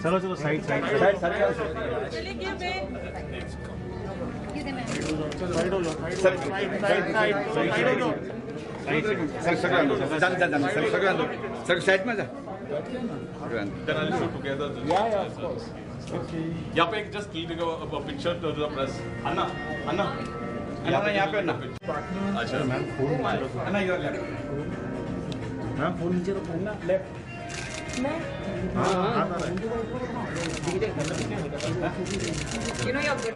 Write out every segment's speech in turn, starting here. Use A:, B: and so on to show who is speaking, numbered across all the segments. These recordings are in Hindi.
A: चलो चलो साइड साइड
B: साइड में जा
C: यहाँ पे just click a picture to the press. अन्ना अन्ना
B: अन्ना यहाँ पे अन्ना
C: अच्छा ma'am
B: Anna your left
A: ma'am phone नीचे रखो ना लेफ्ट
D: मैं
A: हाँ हाँ
D: you know you're good.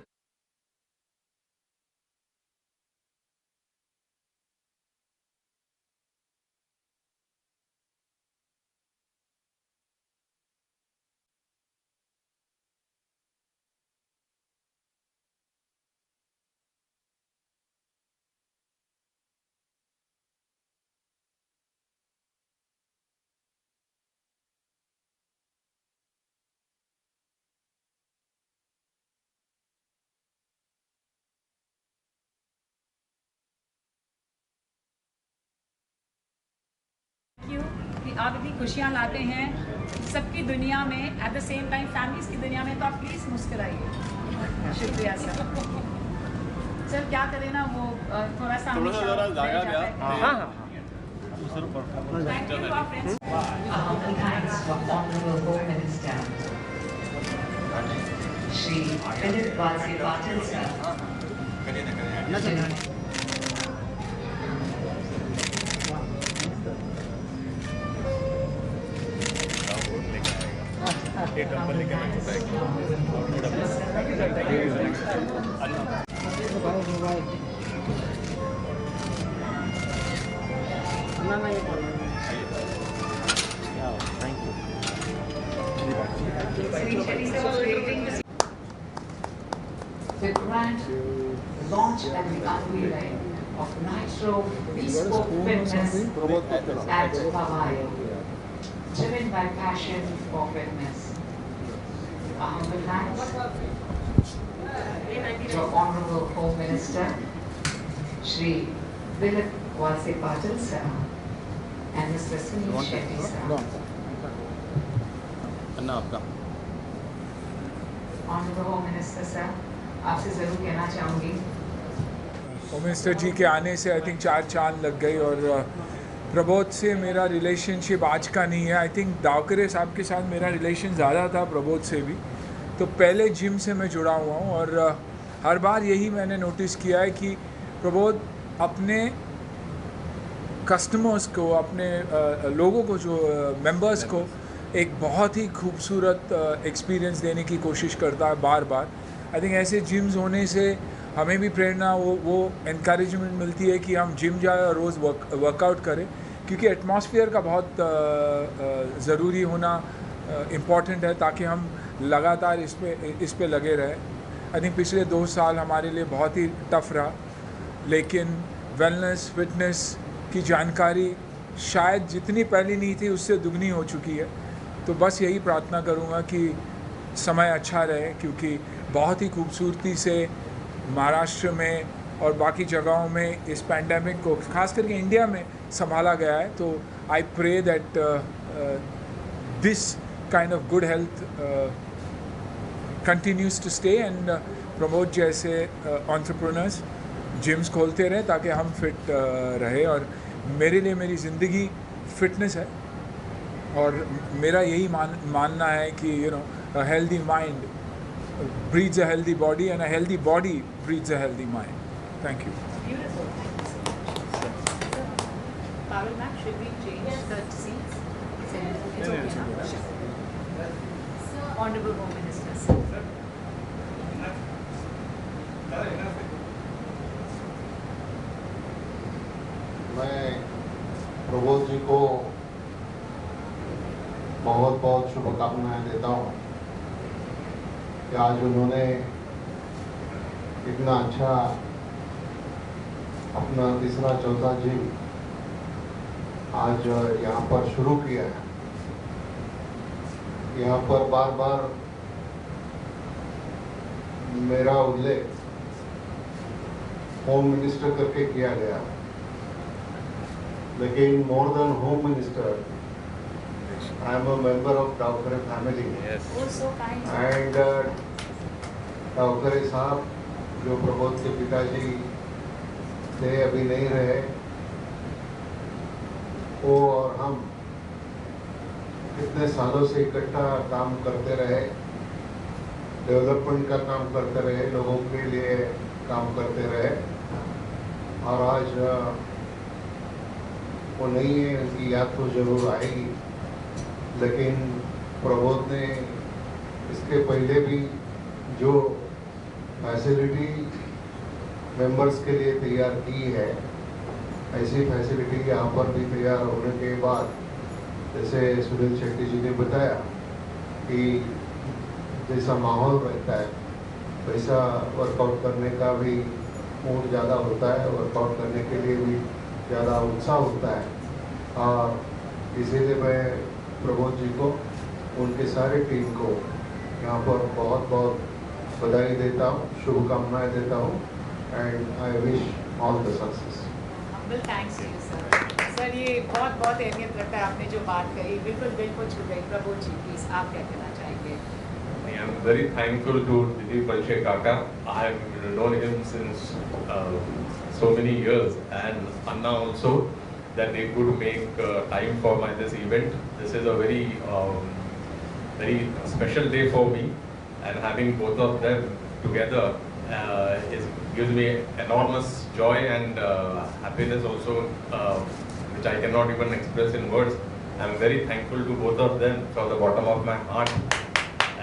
D: कि आप इतनी खुशियाँ लाते हैं सबकी दुनिया में, at the same time families की दुनिया में, तो आप प्लीज़ मुस्कुराइए। शुक्रिया सर। सर क्या करें ना, वो थोड़ा सा
C: ज़रा जागा गया।
A: हाँ
D: Thank you to our friends.
E: Humble thanks for Honorable Home Minister Shri Philip Walsey Patil sir.
C: एक नंबर लेके मैं छोटा
E: The grand launch and the unveiling of Nitro Bespoke Fitness at Hawaii, driven by passion for fitness. A humble thanks to Honorable Home Minister Shri Philip Walsey Patil sir and Mr. Sunil Shetty sir.
C: अन्ना आपका
E: Honorable Home Minister sir, आपसे जरूर कहना चाहूँगी
F: होम मिनिस्टर जी के आने से आई थिंक 4 चांद लग गई। और प्रबोध से मेरा रिलेशनशिप आज का नहीं है। आई थिंक दावकरे साहब के साथ मेरा रिलेशन ज़्यादा था, प्रबोध से भी। तो पहले जिम से मैं जुड़ा हुआ हूँ और हर बार यही मैंने नोटिस किया है कि प्रबोध अपने कस्टमर्स को, अपने लोगों को, जो मेंबर्स को एक बहुत ही खूबसूरत एक्सपीरियंस देने की कोशिश करता है बार बार। आई थिंक ऐसे जिम्स होने से हमें भी प्रेरणा, वो इनकरेजमेंट मिलती है कि हम जिम जाए और रोज़ वर्कआउट करें, क्योंकि एटमॉस्फेयर का बहुत ज़रूरी होना इम्पॉर्टेंट है ताकि हम लगातार इस पे लगे रहें। आई थिंक पिछले 2 साल हमारे लिए बहुत ही टफ रहा, लेकिन वेलनेस फिटनेस की जानकारी शायद जितनी पहले नहीं थी उससे दुगनी हो चुकी है। तो बस यही प्रार्थना करूँगा कि समय अच्छा रहे, क्योंकि बहुत ही खूबसूरती से महाराष्ट्र में और बाकी जगहों में इस पैंडेमिक को, खास करके इंडिया में, संभाला गया है। तो I pray that this kind of good health continues to stay and promote जैसे एंटरप्रेन्योर्स जिम्स खोलते रहें ताकि हम फिट रहे। और मेरे लिए मेरी ज़िंदगी फिटनेस है और मेरा यही मानना है कि a healthy mind breeds a healthy body and a healthy body breeds a healthy mind. Thank you.
D: Beautiful. Pavel ma'am, should we change the seats? It's okay now. Honorable Home Minister sir.
G: मैं प्रबोध जी को बहुत बहुत शुभकामनाएं देता हूँ कि आज उन्होंने इतना अच्छा अपना तीसरा चौथा जिम आज यहाँ पर शुरू किया है। यहाँ पर बार बार मेरा उल्लेख होम मिनिस्टर करके किया गया, लेकिन more than home minister I am a member of Davkhare family
D: Oh, so kind.
G: And Davkhare साहब जो प्रबोध के पिताजी थे, अभी नहीं रहे, वो और हम कितने सालों से इकट्ठा काम करते रहे, डेवलपमेंट का काम करते रहे, लोगों के लिए काम करते रहे, और आज वो नहीं है, उनकी याद तो जरूर आएगी। लेकिन प्रबोध ने इसके पहले भी जो फैसिलिटी मेंबर्स के लिए तैयार की है, ऐसी फैसिलिटी यहाँ पर भी तैयार होने के बाद, जैसे सुनील शेट्टी जी ने बताया कि जैसा माहौल रहता है वैसा वर्कआउट करने का भी मूड ज़्यादा होता है, वर्कआउट करने के लिए भी ज़्यादा उत्साह होता है। और इसीलिए मैं प्रबोध जी को, उनके सारे टीम को यहाँ पर बहुत बहुत बधाई देता हूँ, शुभकामनाएं देता हूँ, and I wish all the success.
D: Humble thanks to you, sir. Sir, ये बहुत बहुत अहमियत रखता है, आपने जो बात कही बिल्कुल दिल को छू गई। प्रभु जी प्लीज आप क्या कहना चाहेंगे?
C: I am very thankful to Dilip Palshe Kaka. I have known him since so many years, and Anna also, that they could make time for this event. This is a very special day for me, and having both of them together gives me enormous joy and happiness also, which I cannot even express in words. I am very thankful to both of them from the bottom of my heart.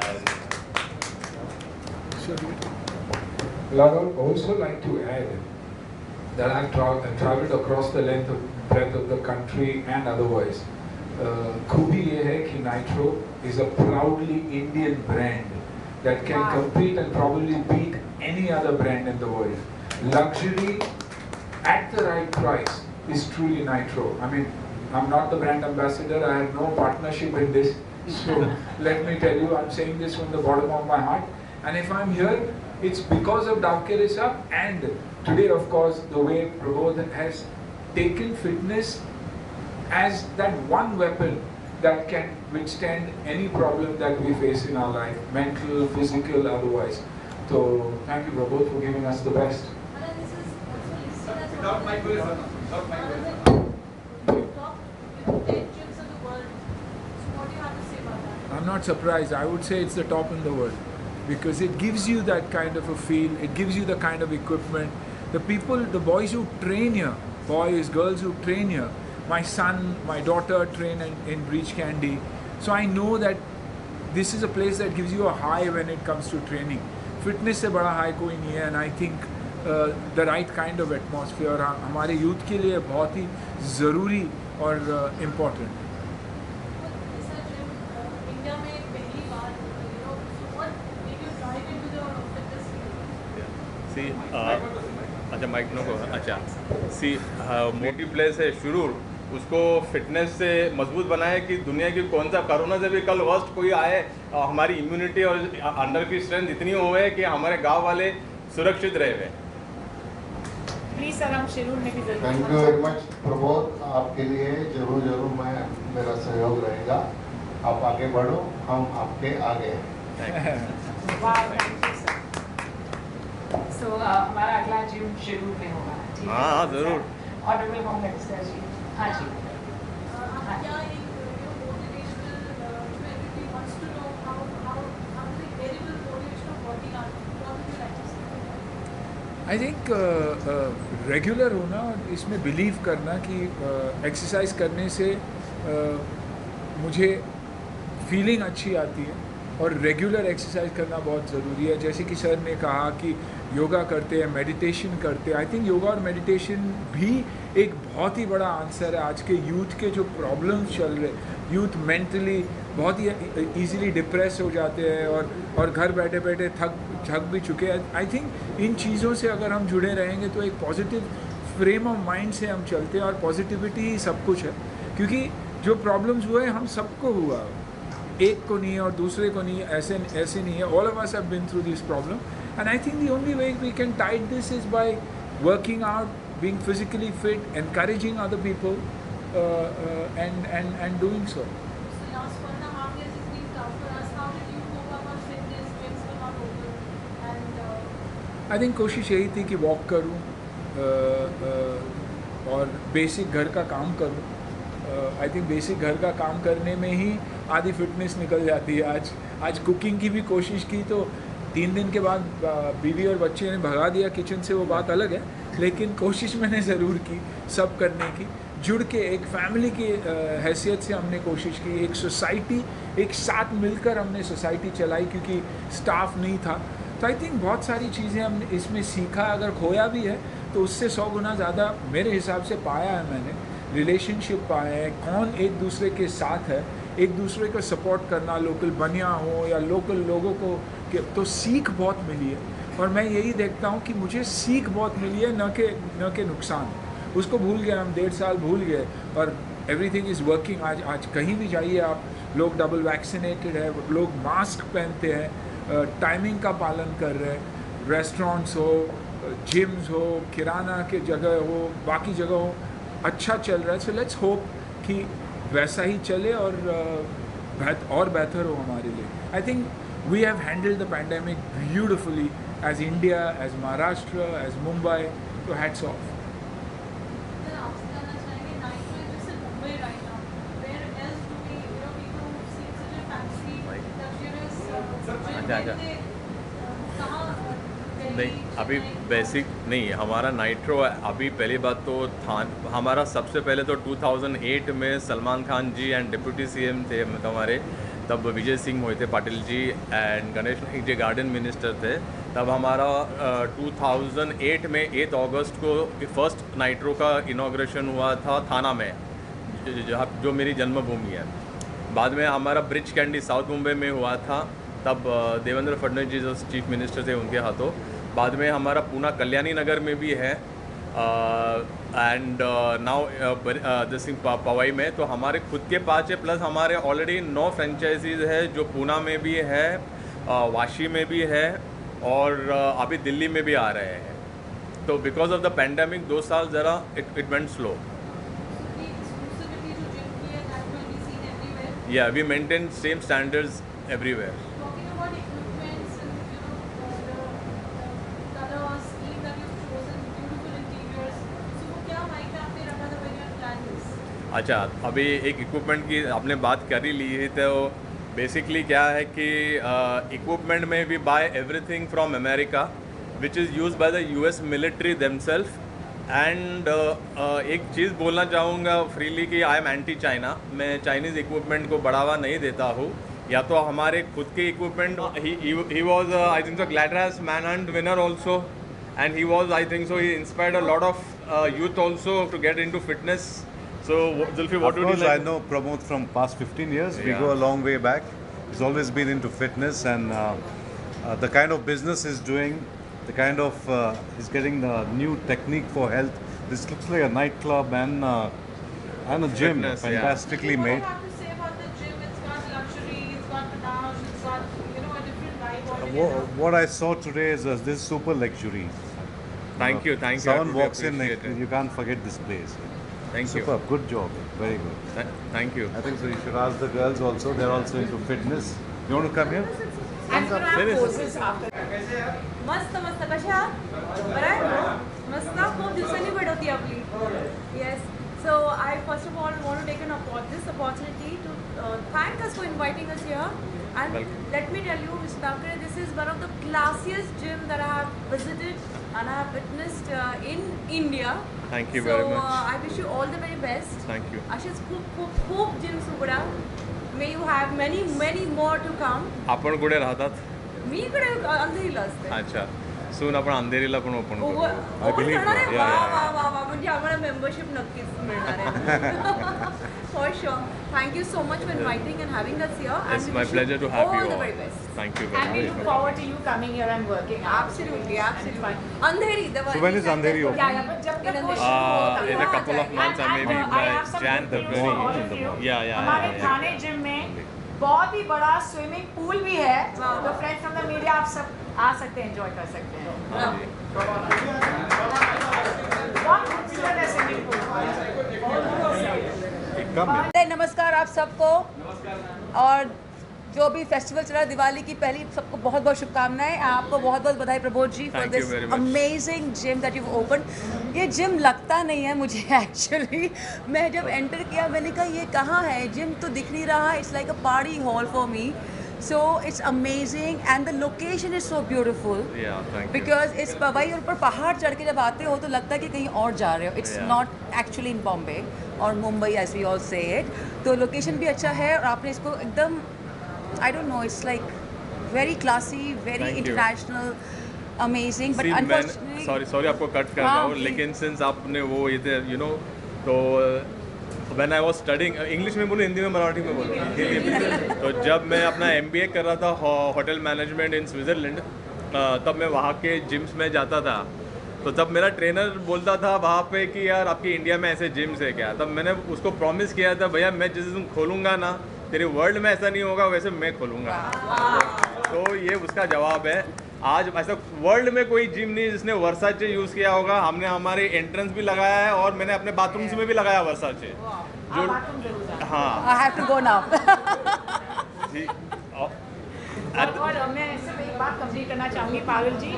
C: And
F: Well, I would also like to add that I've traveled across the length of breadth of the country and otherwise. खूबी ये है कि Nitro is a proudly Indian brand that can compete and probably beat any other brand in the world. Luxury at the right price is truly Nitro. I mean, I'm not the brand ambassador, I have no partnership in this. So let me tell you, I'm saying this from the bottom of my heart. And if I'm here, it's because of Davkere Sahab, and today, of course, the way Prabodh has taken fitness as that one weapon that can withstand any problem that we face in our life, mental, physical, otherwise. So, thank you, Prabodh, for giving us the best.
B: Without my will, sir. Without my will.
F: I'm not surprised. I would say it's the top in the world because it gives you that kind of a feel. It gives you the kind of equipment. The people, the boys who train here, boys, girls who train here. My son, my daughter train in Breach Candy. So I know that this is a place that gives you a high when it comes to training. Fitness से बड़ा high कोई नहीं है, and I think the right kind of atmosphere हमारे youth के लिए बहुत ही ज़रूरी और important.
C: See, अच्छा माइक नो अच्छा सी मोटी प्लेस है शुरू उसको फिटनेस से मजबूत बनाए कि दुनिया की कौन सा कोरोना से भी कल वर्स्ट कोई आए हमारी इम्यूनिटी और अंडर की स्ट्रेंथ इतनी हो है कि हमारे गांव वाले सुरक्षित रहे हुए।
D: प्लीज सर, हम शेड्यूल में भी जरूर।
G: Thank you very much Prabodh, आपके लिए जरूर जरूर मेरा सहयोग रहेगा। आप आगे बढ़ो, हम आपके आगे हैं।
D: सो हमारा अगला जिम शेड्यूल में होगा, ठीक है?
C: हाँ जरूर।
D: ऑनरेबल होम मिनिस्टर जी, हाँ जी।
F: आई थिंक रेगुलर होना और इसमें बिलीव करना कि एक्सरसाइज करने से मुझे फीलिंग अच्छी आती है और रेगुलर एक्सरसाइज करना बहुत ज़रूरी है। जैसे कि सर ने कहा कि योगा करते हैं, मेडिटेशन करते हैं। आई थिंक योगा और मेडिटेशन भी एक बहुत ही बड़ा आंसर है आज के यूथ के जो प्रॉब्लम्स चल रहे। यूथ मेंटली बहुत ही ईज़िली डिप्रेस हो जाते हैं और घर बैठे बैठे थक भी चुके हैं। आई थिंक इन चीज़ों से अगर हम जुड़े रहेंगे तो एक पॉजिटिव फ्रेम ऑफ माइंड से हम चलते हैं और पॉजिटिविटी ही सब कुछ है, क्योंकि जो प्रॉब्लम्स हुए हम सबको हुआ, एक को नहीं है और दूसरे को नहीं है, ऐसे नहीं है। All of us have been through this problem and I think the only way we can tight this is by working out, being physically fit, encouraging other people, and doing so.
H: So last 1.5 years has been tough for us. How did you cope up on fitness? Gyms were not open, and
F: I think कोशिश यही थी कि वॉक करूं और बेसिक घर का काम करूं. आई थिंक बेसिक घर का काम करने में ही आधी फिटनेस निकल जाती है. आज कुकिंग की भी कोशिश की तो 3 दिन के बाद बीवी और बच्चे ने भगा दिया किचन से, वो बात अलग है, लेकिन कोशिश मैंने ज़रूर की सब करने की. जुड़ के एक फैमिली की हैसियत से हमने कोशिश की, एक सोसाइटी, एक साथ मिलकर हमने सोसाइटी चलाई क्योंकि स्टाफ नहीं था. तो आई थिंक बहुत सारी चीज़ें हमने इसमें सीखा. अगर खोया भी है तो उससे 100 गुना ज़्यादा मेरे हिसाब से पाया है मैंने. रिलेशनशिप पाए हैं, कौन एक दूसरे के साथ है, एक दूसरे को सपोर्ट करना, लोकल बनिया हो या लोकल लोगों को, तो सीख बहुत मिली है. और मैं यही देखता हूँ कि मुझे सीख बहुत मिली है, न के नुकसान. उसको भूल गए हम, 1.5 साल भूल गए और एवरीथिंग इज़ वर्किंग. आज कहीं भी जाइए आप, लोग डबल वैक्सीनेटेड है, लोग मास्क पहनते हैं, टाइमिंग का पालन कर रहे हैं. रेस्टोरेंट्स हो, जिम्स हो, किराना के जगह हो, बाकी जगह हो, अच्छा चल रहा है. सो लेट्स होप कि वैसा ही चले और बेहतर हो हमारे लिए. I think we have handled the pandemic beautifully as India, as Maharashtra, as Mumbai. तो हैट्स ऑफ.
H: then आपसे जानना चाहेंगे, नाइट में जैसे Mumbai right now, where else do we, people who seem such a fancy, luxurious,
C: अच्छा.
H: कहाँ
C: नहीं, अभी बेसिक नहीं, हमारा नाइट्रो अभी पहली बात तो हमारा सबसे पहले तो 2008 में Salman Khan ji and deputy CM थे हमारे, तब Vijay Singh Mohite Patil ji and Ganesh Naik ji guardian minister थे. तब हमारा 2008 में 8 अगस्त को फर्स्ट नाइट्रो का इनॉग्रेशन हुआ था थाना में, जो मेरी जन्मभूमि है. बाद में हमारा ब्रिज कैंडी साउथ मुंबई में हुआ था, तब देवेंद्र फडणवीस जी जो चीफ मिनिस्टर थे उनके हाथों. बाद में हमारा पूना कल्याणी नगर में भी है एंड नाउ दिस पवई में. तो हमारे खुद के 5 है, प्लस हमारे ऑलरेडी 9 फ्रेंचाइजीज है जो पूना में भी है, वाशी में भी है और अभी दिल्ली में भी आ रहे हैं. तो बिकॉज ऑफ द पैंडेमिक 2 साल ज़रा इट वेंट स्लो.
H: exclusivity जो जिम की है, that will be seen everywhere.
C: या we maintain same standards everywhere.
H: Talking about equipments and the color scheme that you've chosen, beautiful interiors. So वो क्या माइंड में आपने रखा था when you had planned this?
C: अच्छा, अभी एक इक्विपमेंट की आपने बात कर ही ली है. तो बेसिकली क्या है कि इक्विपमेंट में we buy everything from America which is use by the US military themself. And एक चीज़ बोलना चाहूँगा फ्रीली कि आई एम एंटी चाइना. मैं चाइनीज़ इक्विपमेंट को बढ़ावा नहीं देता हूँ. या तो हमारे खुद के equipment, he was I think so Gladrags Manhunt winner also, and he was I think so he inspired a lot of youth also to get into fitness. So, Zulfi, what
A: Of
C: would you
A: course,
C: like?
A: I know Pramod from past 15 years. We
C: Yeah.
A: go a long way back. He's always been into fitness and the kind of business he's doing, the kind of he's getting the new technique for health. This looks like a nightclub and a gym,
C: Fitness, yeah.
A: fantastically
H: What do
A: made.
H: you have to say about the gym? It's got luxury, it's got panache, it's got a different vibe altogether.
A: What I saw today is this is super luxury.
C: Thank you.
A: Someone
C: I
A: walks in,
C: appreciate it.
A: you can't forget this place.
C: Thank you.
A: Superb, good job, very good.
C: Thank you.
A: I think so. You should ask the girls also. They're also into fitness. You want to come here?
D: I'm going to have courses after.
I: मस्त मस्त कशा आहात? बरं आहे? मस्त खूप दिवसांनी भेट होती आपली. Yes. So I first of all want to take this opportunity to thank us for inviting us here. And
C: Welcome.
I: let me tell you, Mr. Thakkare, this is one of the classiest gym that I have visited and I have witnessed in India.
C: Thank you
I: so,
C: very much.
I: I wish you all the very best.
C: Thank you.
I: असेच खूप gyms उघडा. May you have many more to come.
C: आपण कुठे राहतात?
I: मी इकडे अंधेरीला असते.
C: अच्छा. सून आपण अंधेरीला पण ओपन करू.
A: I believe
I: करणार आहे?
A: so. Yeah,
I: वा म्हणजे आम्हाला मेंबरशिप नक्कीच मिळणार आहे. For sure. Thank you so much for inviting and having us here.
C: It's
I: and we
C: my
I: wish
C: pleasure to have you
I: all the
C: all.
I: very best.
C: Thank you
D: And we
C: very
D: look
C: much.
D: forward to you coming here and working.
I: Absolutely. Andheri.
A: So when is Andheri open?
D: Yeah, but जब तक वो शुरू होता है
C: In a couple of months, or maybe
D: I
C: by
D: have some
C: Jan,
D: good news for all
C: February.
D: of you.
C: Yeah.
D: हमारे थाने जिम में बहुत ही बड़ा स्विमिंग पूल भी है. तो फ्रेंड्स फ्रॉम द मीडिया, आप सब आ सकते हैं, एंजॉय कर सकते हैं। बहुत खूबसूरत है स्विमिंग पूल। नमस्कार आप सबको, और जो भी फेस्टिवल चल रहा है दिवाली की, पहली सबको बहुत बहुत शुभकामनाएं। आपको बहुत बहुत बधाई Prabodh ji for this amazing gym that you open. ये जिम लगता नहीं है मुझे एक्चुअली, मैं जब एंटर किया मैंने कहा ये कहाँ है, जिम तो दिख नहीं रहा। It's like a party hall for me, so it's amazing and the location is so beautiful.
C: Yeah, thank you.
D: Because it's वही ऊपर पहाड़ चढ़ के जब आते हो तो लगता है कि कहीं और जा रहे हो. It's not actually in Bombay or Mumbai as we all say it. तो लोकेशन भी अच्छा है और आपने इसको एकदम I don't know, it's like very classy, very international, amazing. But unfortunately,
C: sorry आपको कट कर रहा हूँ, लेकिन since आपने वो ये you know तो When I was studying, English में बोलूँ, हिंदी में, मराठी में बोलूँ, हिंदी में। तो जब मैं अपना MBA कर रहा था होटल मैनेजमेंट इन स्विट्ज़रलैंड, तब मैं वहाँ के जिम्स में जाता था। तो तब मेरा ट्रेनर बोलता था वहाँ पे कि यार आपकी इंडिया में ऐसे जिम्स है क्या। तब मैंने उसको प्रॉमिस किया था, भैया मैं जिस दिन खोलूँगा ना, तेरे वर्ल्ड में ऐसा नहीं होगा वैसे मैं खोलूँगा। तो ये उसका जवाब है। आज ऐसा वर्ल्ड में कोई जिम नहीं जिसने वर्साचे यूज़ किया होगा। हमने हमारे एंट्रेंस भी लगाया है और मैंने अपने बाथरूम्स में भी लगाया वर्साचे। जो हाँ,
D: I have to go now.
C: जी।
D: और मैं सिर्फ एक बात कंप्लीट करना चाहूँगी पारुल जी।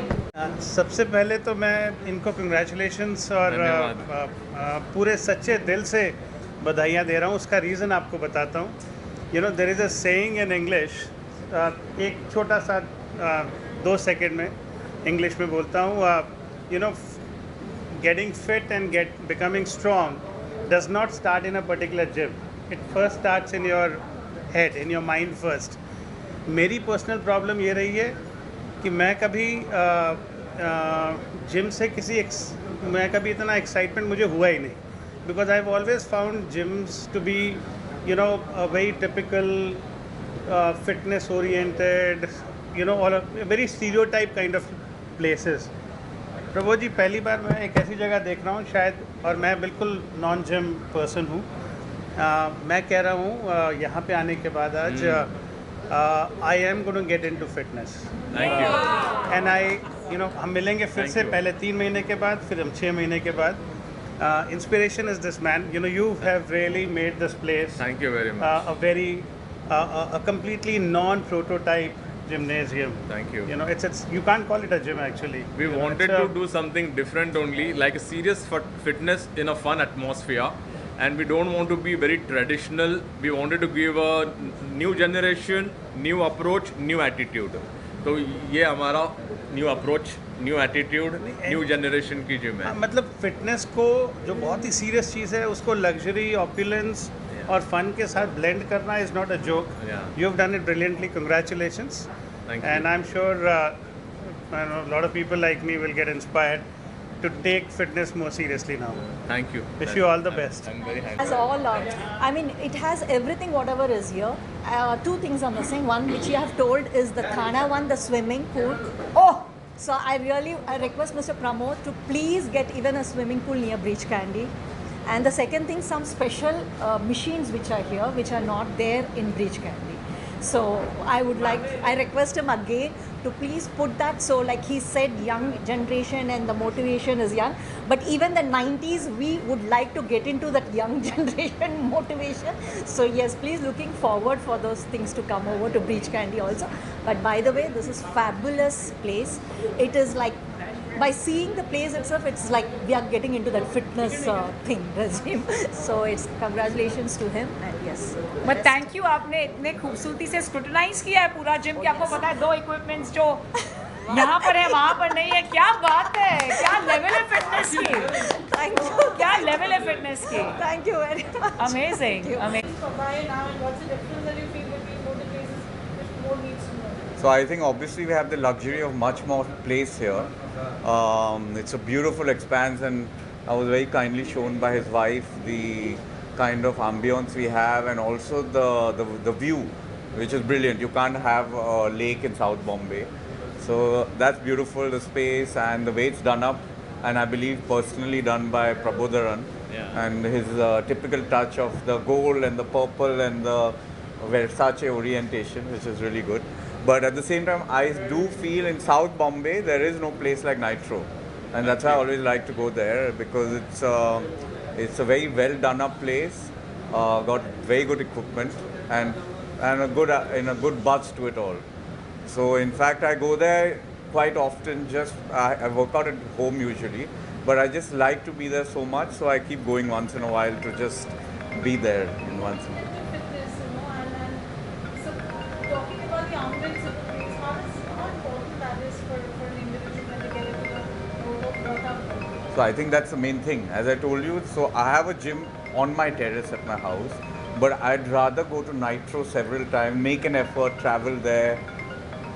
J: सबसे पहले तो मैं इनको कंग्रेचुलेशंस और पूरे सच्चे दिल से बधाइयाँ दे रहा हूँ। उसका रीज़न आपको बताता हूँ। You know there is a saying in English, एक छोटा सा 2 सेकंड में इंग्लिश में बोलता हूँ। You know getting fit and becoming strong does not start in a particular gym. It first starts in your head, in your mind first. मेरी पर्सनल प्रॉब्लम ये रही है कि मैं कभी जिम से मैं कभी इतना एक्साइटमेंट मुझे हुआ ही नहीं, because I have always found gyms to be you know a very typical fitness oriented, you know, और very stereotype kind of places. Prabhu ji, पहली बार मैं एक ऐसी जगह देख रहा हूँ शायद, और मैं बिल्कुल नॉन जिम पर्सन हूँ। मैं कह रहा हूँ यहाँ पे आने के बाद आज I am going to get into fitness.
C: Thank you.
J: And I you know हम मिलेंगे फिर से, पहले 3 महीने के बाद, फिर हम 6 महीने के बाद। Inspiration is this man, you know, you have really made this place
C: thank you very much
J: a very a completely non-prototype gymnasium.
C: Thank you.
J: You know, it's you can't call it a gym actually.
C: We
J: You know,
C: wanted
J: it's
C: to do something different only, like a serious fitness in a fun atmosphere, and we don't want to be very traditional. We wanted to give a new generation, new approach, new attitude. तो ये हमारा new approach, new attitude, new generation की जिम है।
J: मतलब फिटनेस को जो बहुत ही सीरियस चीज़ है उसको लग्जरी, ऑपुलेंस और फन के साथ ब्लेंड करना is not a joke. You have done it brilliantly, congratulations.
C: Thank you.
J: And I'm sure I know a lot of people like me will get inspired to take fitness more seriously now.
C: Thank you.
J: Wish you all the best.
C: I'm very happy.
K: Has all, I mean, it has everything whatever is here. 2 things are missing. One, which you have told, is the Thana one, the swimming pool. Oh! So I request Mr. Pramod to please get even a swimming pool near Breach Candy. And the second thing, some special machines which are here, which are not there in Breach Candy. So I request him again to please put that. So like he said, young generation and the motivation is young, but even the 90s, we would like to get into that young generation motivation. So yes, please looking forward for those things to come over to Breach Candy also. But by the way, this is fabulous place. It is like, by seeing the place itself, it's like we are getting into that fitness thing regime. So it's congratulations to him, and yes.
D: But thank you, आपने इतने खूबसूरती से स्क्रूटनाइज किया है पूरा जिम कि आपको पता है 2 इक्विपमेंट्स जो यहाँ पर है वहाँ पर नहीं है। क्या बात है, क्या लेवल है फिटनेस की।
K: Thank you.
D: क्या लेवल है फिटनेस की।
K: Thank you very much.
D: Amazing, amazing.
H: For why now, and what's the difference that you feel between both the places which more needs to know?
L: So I think obviously we have the luxury of much more place here. It's a beautiful expanse, and I was very kindly shown by his wife the kind of ambience we have, and also the view, which is brilliant. You can't have a lake in South Bombay, so that's beautiful. The space and the way it's done up, and I believe personally done by Prabodharan, and his typical touch of the gold and the purple and the Versace orientation, which is really good. But at the same time, I do feel in South Bombay there is no place like Nitro, and that's why I always like to go there, because it's a very well done up place, got very good equipment, and a good buzz to it all. So in fact, I go there quite often. I work out at home usually, but I just like to be there so much, so I keep going once in a while to just be there in once in a while.
H: Fitness, and so talking about the arm weights, how important that is for an individual when they get into the
L: So I think that's the main thing. As I told you, so I have a gym on my terrace at my house, but I'd rather go to Nitro several times, make an effort, travel there,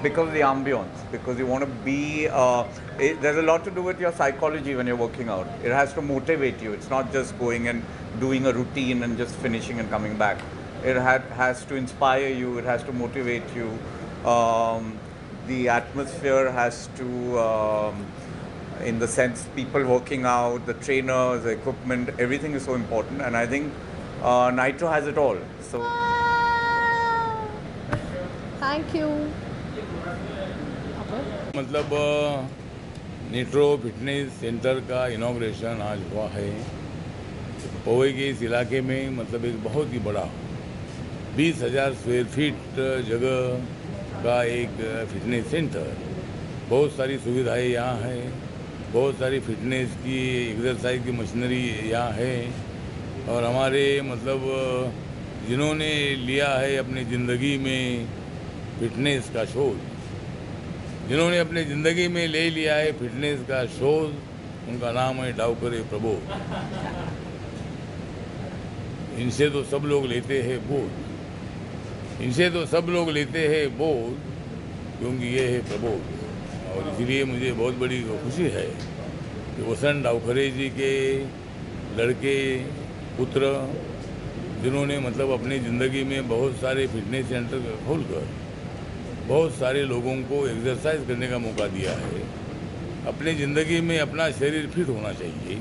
L: because of the ambience, because you want to be, there's a lot to do with your psychology when you're working out. It has to motivate you. It's not just going and doing a routine and just finishing and coming back. It has to inspire you. It has to motivate you. The atmosphere has to, in the sense, people working out, the trainers, the equipment, everything is so important. And I think Nitro has it all. So.
K: Thank you.
M: मतलब निट्रो फिटनेस सेंटर का इनॉग्रेशन आज हुआ है पवई के इस इलाके में। मतलब एक बहुत ही बड़ा 20,000 स्क्वायर फीट जगह का एक फिटनेस सेंटर, बहुत सारी सुविधाएं यहाँ है, बहुत सारी फिटनेस की एक्सरसाइज की मशीनरी यहाँ है। और हमारे मतलब जिन्होंने लिया है अपनी ज़िंदगी में फिटनेस का शोध, जिन्होंने अपनी ज़िंदगी में ले लिया है फिटनेस का शोध, उनका नाम है डावकरे प्रबोध। इनसे तो सब लोग लेते हैं बोध, इनसे तो सब लोग लेते हैं बोध, क्योंकि ये है प्रबोध। और इसलिए मुझे बहुत बड़ी खुशी है कि वसंत डावकरे जी के लड़के पुत्र, जिन्होंने मतलब अपनी ज़िंदगी में बहुत सारे फिटनेस सेंटर खोलकर बहुत सारे लोगों को एक्सरसाइज करने का मौका दिया है। अपनी ज़िंदगी में अपना शरीर फिट होना चाहिए।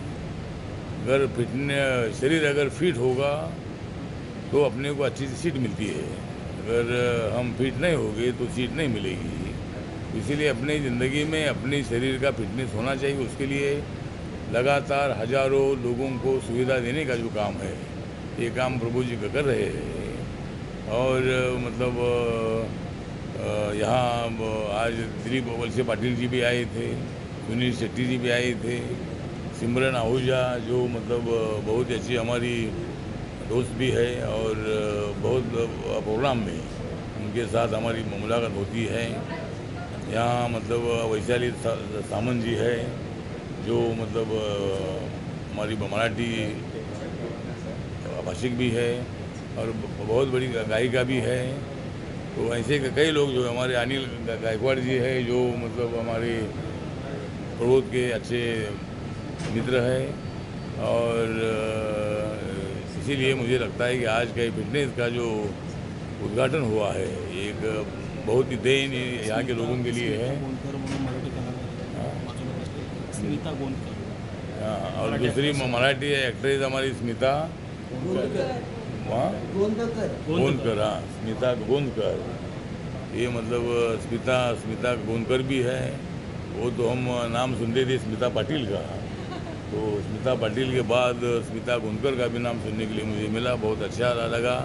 M: अगर शरीर अगर फिट होगा तो अपने को अच्छी सी सीट मिलती है। अगर हम फिट नहीं होंगे तो सीट नहीं मिलेगी। इसीलिए अपनी ज़िंदगी में अपने शरीर का फिटनेस होना चाहिए। उसके लिए लगातार हजारों लोगों को सुविधा देने का जो काम है, ये काम प्रभु जी कर रहे हैं। और मतलब यहाँ आज दिलीप वलसे पाटिल जी भी आए थे, सुनील शेट्टी जी भी आए थे, सिमरन आहूजा जो मतलब बहुत ही अच्छी हमारी दोस्त भी है, और बहुत प्रोग्राम में उनके साथ हमारी मुलाकात होती है। यहाँ मतलब वैशाली सामंत जी है जो मतलब हमारी मराठी भाषिक भी है और बहुत बड़ी गायिका भी है। तो ऐसे कई लोग जो हमारे अनिल गायकवाड़ जी है जो मतलब हमारे प्रबोध के अच्छे मित्र हैं। और इसीलिए मुझे लगता है कि आज का फिटनेस का जो उद्घाटन हुआ है एक बहुत ही देन यहाँ के लोगों के लिए है। हाँ, और दूसरी मराठी एक्ट्रेस हमारी स्मिता गोंदकर, हाँ स्मिता गोंदकर, ये मतलब स्मिता गोंदकर भी है। वो तो हम नाम सुनते थे स्मिता पाटिल का, तो स्मिता पाटिल के बाद स्मिता गोंदकर का भी नाम सुनने के लिए मुझे मिला, बहुत अच्छा लगा।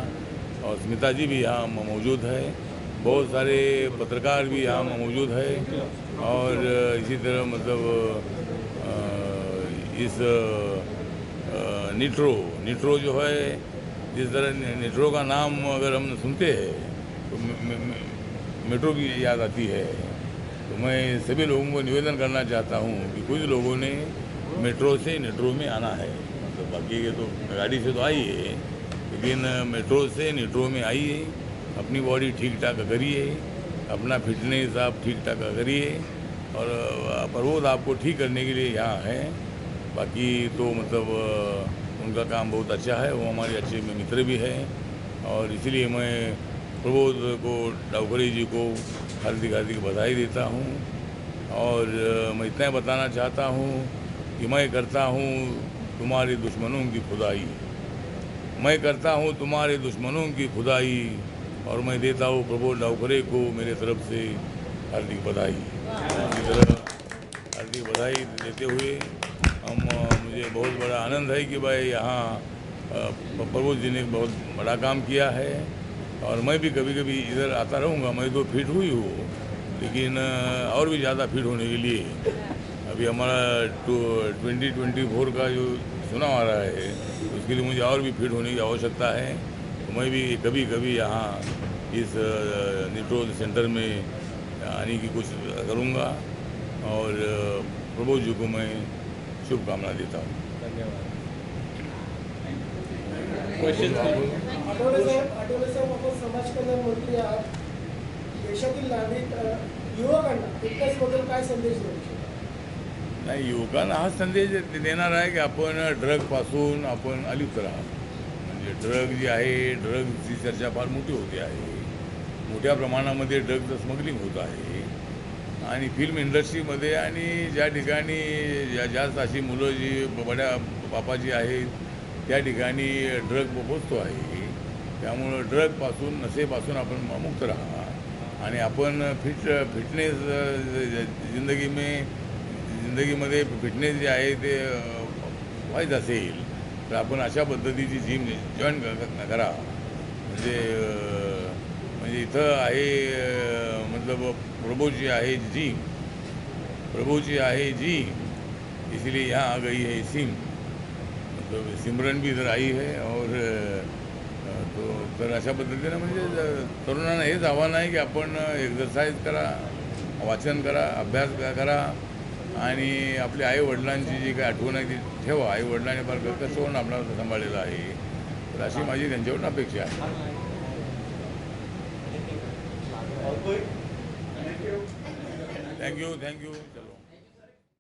M: और स्मिता जी भी यहाँ मौजूद है, बहुत सारे पत्रकार भी यहाँ मौजूद है। और इसी तरह मतलब इस निट्रो जो है, जिस तरह निट्रो का नाम अगर हम सुनते हैं तो मेट्रो की याद आती है। तो मैं सभी लोगों को निवेदन करना चाहता हूँ कि कुछ लोगों ने मेट्रो से निट्रो में आना है, मतलब बाकी के तो गाड़ी से तो आइए, लेकिन मेट्रो से निट्रो में आइए, अपनी बॉडी ठीक ठाक करिए, अपना फिटनेस आप ठीक ठाक करिए। और प्रबोध आपको ठीक करने के लिए यहाँ है। बाकी तो मतलब उनका काम बहुत अच्छा है, वो हमारे अच्छे मित्र भी हैं। और इसीलिए मैं प्रबोध को, डावकरे जी को हार्दिक बधाई देता हूँ। और मैं इतना बताना चाहता हूँ कि मैं करता हूँ तुम्हारे दुश्मनों की खुदाई, मैं करता हूँ तुम्हारे दुश्मनों की खुदाई, और मैं देता हूँ प्रबोध डावखरे को मेरे तरफ से हार्दिक बधाई। इसी तरह हार्दिक बधाई देते हुए मुझे बहुत बड़ा आनंद है कि भाई यहाँ प्रबोध जी ने बहुत बड़ा काम किया है और मैं भी कभी कभी इधर आता रहूँगा। मैं तो फिट हुई हूँ, लेकिन और भी ज़्यादा फिट होने के लिए अभी हमारा 2024 का जो चुनाव आ रहा है उसके लिए मुझे और भी फिट होने की आवश्यकता है। तो मैं भी कभी कभी यहाँ इस निट्रोज सेंटर में आने की कोशिश करूँगा और प्रबोध जी को मैं शुभकामना देता हूँ।
B: धन्यवाद।
N: आठवले साहेब, आपण समाज कल्याण मंत्री आहात. देशातील नागरिक युवकांना फिटनेसबद्दल काय संदेश देऊ शकता?
M: नाही, युवकांना हा संदेश देणार आहे की आपण ड्रगपासून आपण अलिप्त राहा. म्हणजे ड्रग जी आहे, ड्रगची चर्चा फार मोठी होते आहे. मोठ्या प्रमाणामध्ये ड्रगचं स्मगलिंग होत आहे आणि फिल्म इंडस्ट्रीमध्ये आणि ज्या ठिकाणी जास्त अशी मुलं जी बड्या बापाची आहेत त्या ठिकाणी ड्रग पोचतो आहे. त्यामुळं ड्रगपासून नशेपासून आपण मुक्त राहा आणि आपण फिटनेस जिंदगीमध्ये फिटनेस जे आहे ते व्हायचं असेल तर आपण अशा पद्धतीची जिम जॉईन करा. म्हणजे इथं आहे मतलब प्रभुजी आहे जिम, प्रभुजी आहे जिम, इसलिए यहाँ आ गई है सिम. मतलब सिमरन भी इधर आई है और तर अशा पद्धतीनं म्हणजे तरुणांना हेच आव्हान आहे की आपण एक्सरसाइज करा, वाचन करा, अभ्यास करा आणि आपल्या आईवडिलांची जी काही आठवण आहे ती ठेवा. आईवडिलांनी फार कसं होऊन आपल्याला सांभाळलेलं आहे, तर अशी माझी त्यांच्याकडून अपेक्षा आहे. थँक्यू. चलो.